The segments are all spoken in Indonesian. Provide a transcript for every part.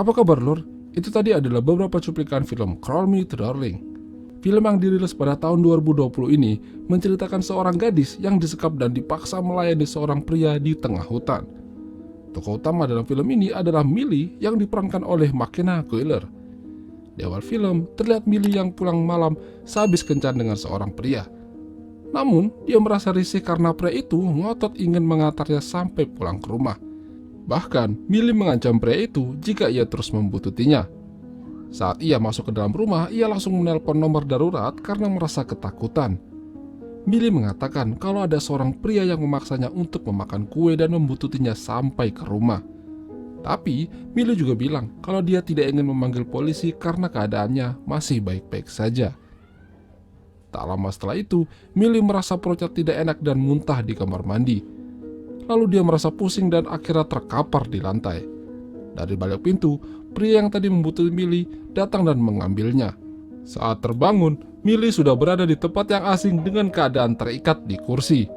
Apa kabar Lur? Itu tadi adalah beberapa cuplikan film Call Me Darling. Film yang dirilis pada tahun 2020 ini menceritakan seorang gadis yang disekap dan dipaksa melayani seorang pria di tengah hutan. Tokoh utama dalam film ini adalah Millie yang diperankan oleh McKenna Coller. Di awal film, terlihat Millie yang pulang malam sehabis kencan dengan seorang pria. Namun, dia merasa risih karena pria itu ngotot ingin mengantarnya sampai pulang ke rumah. Bahkan, Millie mengancam pria itu jika ia terus membuntutinya. Saat ia masuk ke dalam rumah, ia langsung menelpon nomor darurat karena merasa ketakutan. Millie mengatakan kalau ada seorang pria yang memaksanya untuk memakan kue dan membuntutinya sampai ke rumah. Tapi, Millie juga bilang kalau dia tidak ingin memanggil polisi karena keadaannya masih baik-baik saja. Tak lama setelah itu, Millie merasa perutnya tidak enak dan muntah di kamar mandi. Lalu dia merasa pusing dan akhirnya terkapar di lantai. Dari balik pintu, pria yang tadi membuntuti Millie datang dan mengambilnya. Saat terbangun, Millie sudah berada di tempat yang asing dengan keadaan terikat di kursi.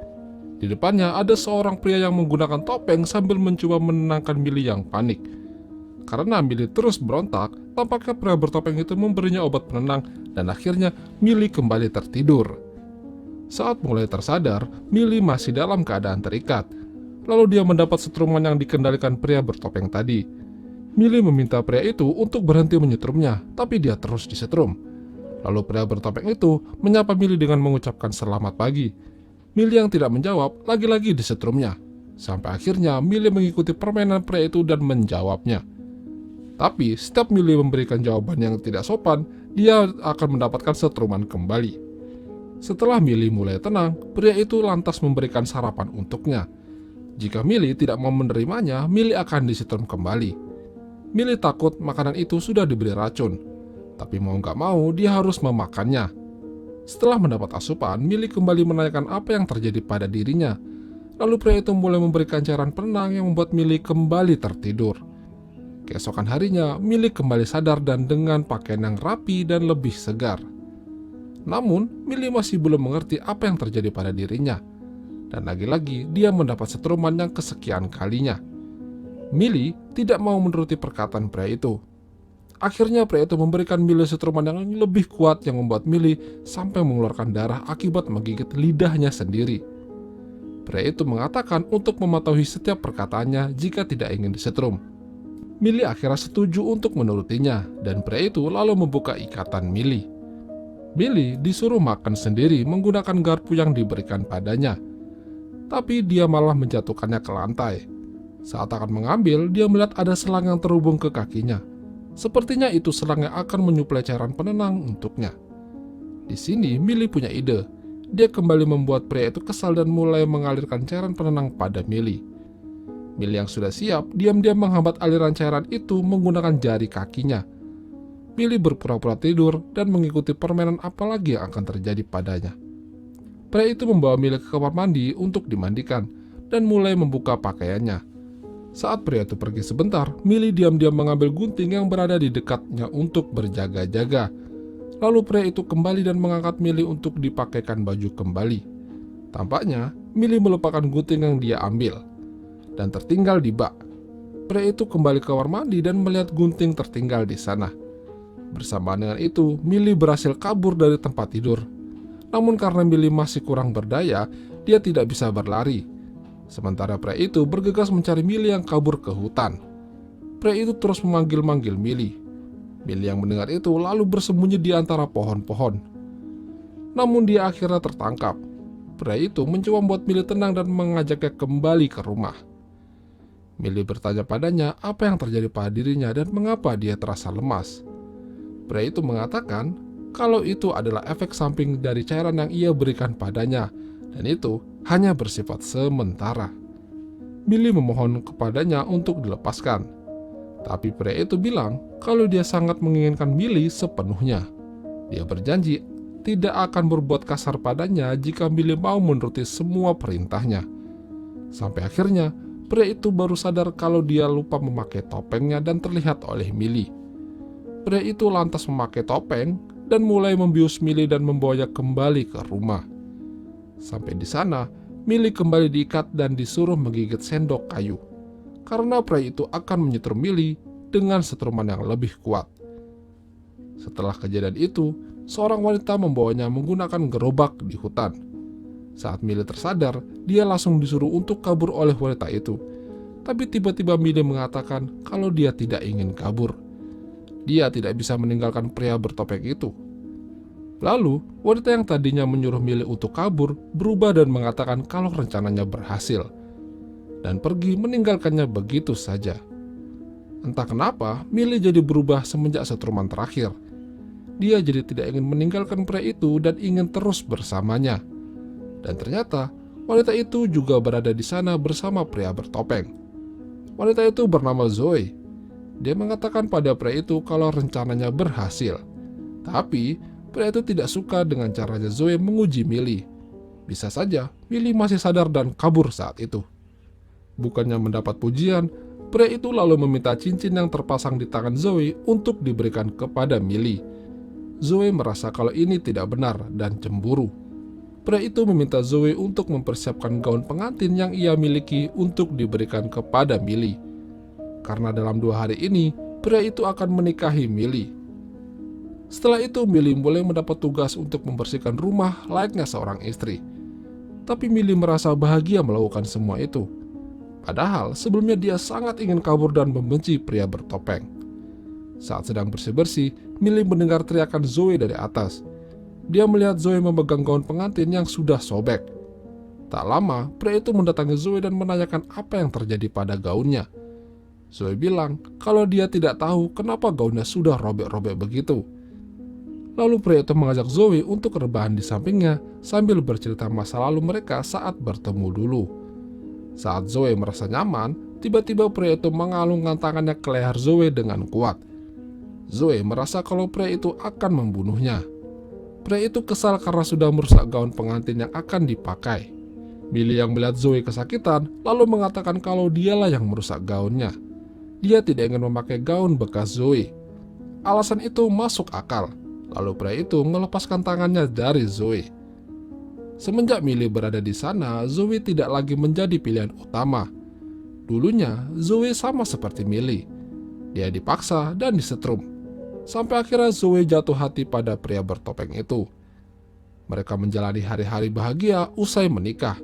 Di depannya ada seorang pria yang menggunakan topeng sambil mencoba menenangkan Millie yang panik. Karena Millie terus berontak, tampaknya pria bertopeng itu memberinya obat penenang dan akhirnya Millie kembali tertidur. Saat mulai tersadar, Millie masih dalam keadaan terikat. Lalu dia mendapat setruman yang dikendalikan pria bertopeng tadi. Millie meminta pria itu untuk berhenti menyetrumnya, tapi dia terus disetrum. Lalu pria bertopeng itu menyapa Millie dengan mengucapkan selamat pagi. Millie yang tidak menjawab, lagi-lagi disetrumnya. Sampai akhirnya Millie mengikuti permainan pria itu dan menjawabnya. Tapi setiap Millie memberikan jawaban yang tidak sopan, dia akan mendapatkan setruman kembali. Setelah Millie mulai tenang, pria itu lantas memberikan sarapan untuknya. Jika Millie tidak mau menerimanya, Millie akan disetrum kembali. Millie takut makanan itu sudah diberi racun, tapi mau gak mau dia harus memakannya. Setelah mendapat asupan, Millie kembali menanyakan apa yang terjadi pada dirinya. Lalu pria itu mulai memberikan cairan penenang yang membuat Millie kembali tertidur. Keesokan harinya, Millie kembali sadar dan dengan pakaian yang rapi dan lebih segar. Namun, Millie masih belum mengerti apa yang terjadi pada dirinya. Dan lagi-lagi dia mendapat setruman yang kesekian kalinya. Millie tidak mau menuruti perkataan pria itu. Akhirnya pria itu memberikan Millie setruman yang lebih kuat yang membuat Millie sampai mengeluarkan darah akibat menggigit lidahnya sendiri. Pria itu mengatakan untuk mematuhi setiap perkataannya jika tidak ingin disetrum. Millie akhirnya setuju untuk menurutinya dan pria itu lalu membuka ikatan Millie. Millie disuruh makan sendiri menggunakan garpu yang diberikan padanya. Tapi dia malah menjatuhkannya ke lantai. Saat akan mengambil, dia melihat ada selang yang terhubung ke kakinya. Sepertinya itu selang yang akan menyuplai cairan penenang untuknya. Di sini, Millie punya ide. Dia kembali membuat pria itu kesal dan mulai mengalirkan cairan penenang pada Millie. Millie yang sudah siap, diam-diam menghambat aliran cairan itu menggunakan jari kakinya. Millie berpura-pura tidur dan mengikuti permainan apalagi yang akan terjadi padanya. Pria itu membawa Millie ke kamar mandi untuk dimandikan dan mulai membuka pakaiannya. Saat pria itu pergi sebentar, Millie diam-diam mengambil gunting yang berada di dekatnya untuk berjaga-jaga. Lalu pria itu kembali dan mengangkat Millie untuk dipakaikan baju kembali. Tampaknya, Millie melupakan gunting yang dia ambil dan tertinggal di bak. Pria itu kembali ke kamar mandi dan melihat gunting tertinggal di sana. Bersamaan dengan itu, Millie berhasil kabur dari tempat tidur. Namun karena Millie masih kurang berdaya, dia tidak bisa berlari. Sementara pria itu bergegas mencari Millie yang kabur ke hutan. Pria itu terus memanggil-manggil Millie. Millie yang mendengar itu lalu bersembunyi di antara pohon-pohon. Namun dia akhirnya tertangkap. Pria itu mencoba membuat Millie tenang dan mengajaknya kembali ke rumah. Millie bertanya padanya apa yang terjadi pada dirinya dan mengapa dia terasa lemas. Pria itu mengatakan kalau itu adalah efek samping dari cairan yang ia berikan padanya, dan itu hanya bersifat sementara. Millie memohon kepadanya untuk dilepaskan. Tapi pria itu bilang kalau dia sangat menginginkan Millie sepenuhnya. Dia berjanji tidak akan berbuat kasar padanya jika Millie mau menuruti semua perintahnya. Sampai akhirnya, pria itu baru sadar kalau dia lupa memakai topengnya dan terlihat oleh Millie. Pria itu lantas memakai topeng dan mulai membius Millie dan membawanya kembali ke rumah. Sampai di sana, Millie kembali diikat dan disuruh menggigit sendok kayu. Karena pria itu akan menyetrum Millie dengan setruman yang lebih kuat. Setelah kejadian itu, seorang wanita membawanya menggunakan gerobak di hutan. Saat Millie tersadar, dia langsung disuruh untuk kabur oleh wanita itu. Tapi tiba-tiba Millie mengatakan kalau dia tidak ingin kabur. Dia tidak bisa meninggalkan pria bertopeng itu. Lalu, wanita yang tadinya menyuruh Millie untuk kabur berubah dan mengatakan kalau rencananya berhasil, dan pergi meninggalkannya begitu saja. Entah kenapa, Millie jadi berubah semenjak setruman terakhir. Dia jadi tidak ingin meninggalkan pria itu dan ingin terus bersamanya. Dan ternyata, wanita itu juga berada di sana bersama pria bertopeng. Wanita itu bernama Zoe. Dia mengatakan pada pria itu kalau rencananya berhasil. Tapi, pria itu tidak suka dengan caranya Zoe menguji Millie. Bisa saja, Millie masih sadar dan kabur saat itu. Bukannya mendapat pujian, pria itu lalu meminta cincin yang terpasang di tangan Zoe untuk diberikan kepada Millie. Zoe merasa kalau ini tidak benar dan cemburu. Pria itu meminta Zoe untuk mempersiapkan gaun pengantin yang ia miliki untuk diberikan kepada Millie. Karena dalam 2 hari ini, pria itu akan menikahi Millie. Setelah itu, Millie mulai mendapat tugas untuk membersihkan rumah layaknya seorang istri. Tapi Millie merasa bahagia melakukan semua itu. Padahal sebelumnya dia sangat ingin kabur dan membenci pria bertopeng. Saat sedang bersih-bersih, Millie mendengar teriakan Zoe dari atas. Dia melihat Zoe memegang gaun pengantin yang sudah sobek. Tak lama, pria itu mendatangi Zoe dan menanyakan apa yang terjadi pada gaunnya. Zoe bilang kalau dia tidak tahu kenapa gaunnya sudah robek-robek begitu. Lalu pria itu mengajak Zoe untuk rebahan di sampingnya sambil bercerita masa lalu mereka saat bertemu dulu. Saat Zoe merasa nyaman, tiba-tiba pria itu mengalungkan tangannya ke leher Zoe dengan kuat. Zoe merasa kalau pria itu akan membunuhnya. Pria itu kesal karena sudah merusak gaun pengantin yang akan dipakai. Millie yang melihat Zoe kesakitan lalu mengatakan kalau dialah yang merusak gaunnya. Dia tidak ingin memakai gaun bekas Zoe. Alasan itu masuk akal. Lalu pria itu melepaskan tangannya dari Zoe. Semenjak Millie berada di sana, Zoe tidak lagi menjadi pilihan utama. Dulunya, Zoe sama seperti Millie. Dia dipaksa dan disetrum. Sampai akhirnya Zoe jatuh hati pada pria bertopeng itu. Mereka menjalani hari-hari bahagia usai menikah.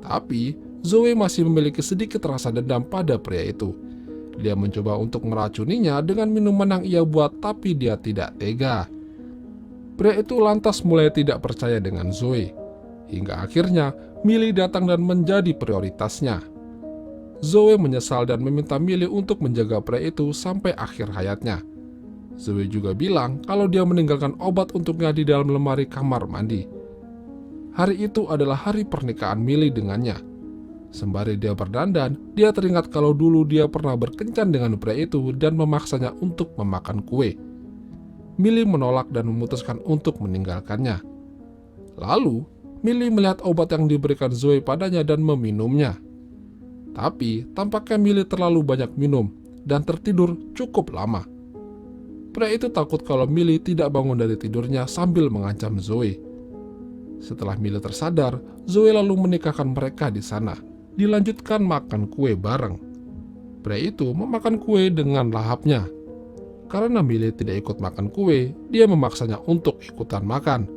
Tapi, Zoe masih memiliki sedikit rasa dendam pada pria itu. Dia mencoba untuk meracuninya dengan minuman yang ia buat, tapi dia tidak tega. Pria itu lantas mulai tidak percaya dengan Zoe. Hingga akhirnya, Millie datang dan menjadi prioritasnya. Zoe menyesal dan meminta Millie untuk menjaga pria itu sampai akhir hayatnya. Zoe juga bilang kalau dia meninggalkan obat untuknya di dalam lemari kamar mandi. Hari itu adalah hari pernikahan Millie dengannya. Sembari dia berdandan, dia teringat kalau dulu dia pernah berkencan dengan pria itu dan memaksanya untuk memakan kue. Millie menolak dan memutuskan untuk meninggalkannya. Lalu, Millie melihat obat yang diberikan Zoe padanya dan meminumnya. Tapi, tampaknya Millie terlalu banyak minum dan tertidur cukup lama. Pria itu takut kalau Millie tidak bangun dari tidurnya sambil mengancam Zoe. Setelah Millie tersadar, Zoe lalu menikahkan mereka di sana. Dilanjutkan makan kue bareng. Pria itu memakan kue dengan lahapnya. Karena Millie tidak ikut makan kue, dia memaksanya untuk ikutan makan.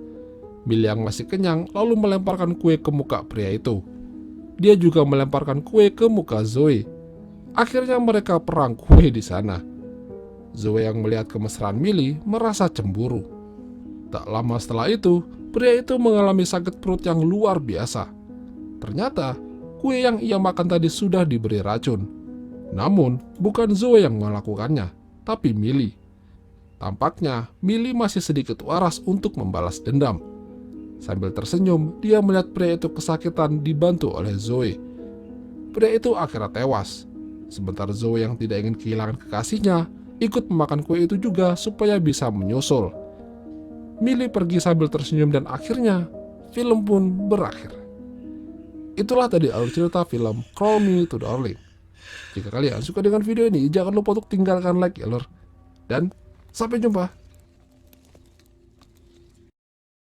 Millie yang masih kenyang lalu melemparkan kue ke muka pria itu. Dia juga melemparkan kue ke muka Zoe. Akhirnya mereka perang kue di sana. Zoe yang melihat kemesraan Millie merasa cemburu. Tak lama setelah itu, pria itu mengalami sakit perut yang luar biasa. Ternyata, kue yang ia makan tadi sudah diberi racun. Namun, bukan Zoe yang melakukannya, tapi Millie. Tampaknya, Millie masih sedikit waras untuk membalas dendam. Sambil tersenyum, dia melihat pria itu kesakitan dibantu oleh Zoe. Pria itu akhirnya tewas. Sementara Zoe yang tidak ingin kehilangan kekasihnya, ikut memakan kue itu juga supaya bisa menyusul. Millie pergi sambil tersenyum dan akhirnya film pun berakhir. Itulah tadi alur cerita film Call Me to Darling. Jika kalian suka dengan video ini, jangan lupa untuk tinggalkan like ya lor. Dan sampai jumpa.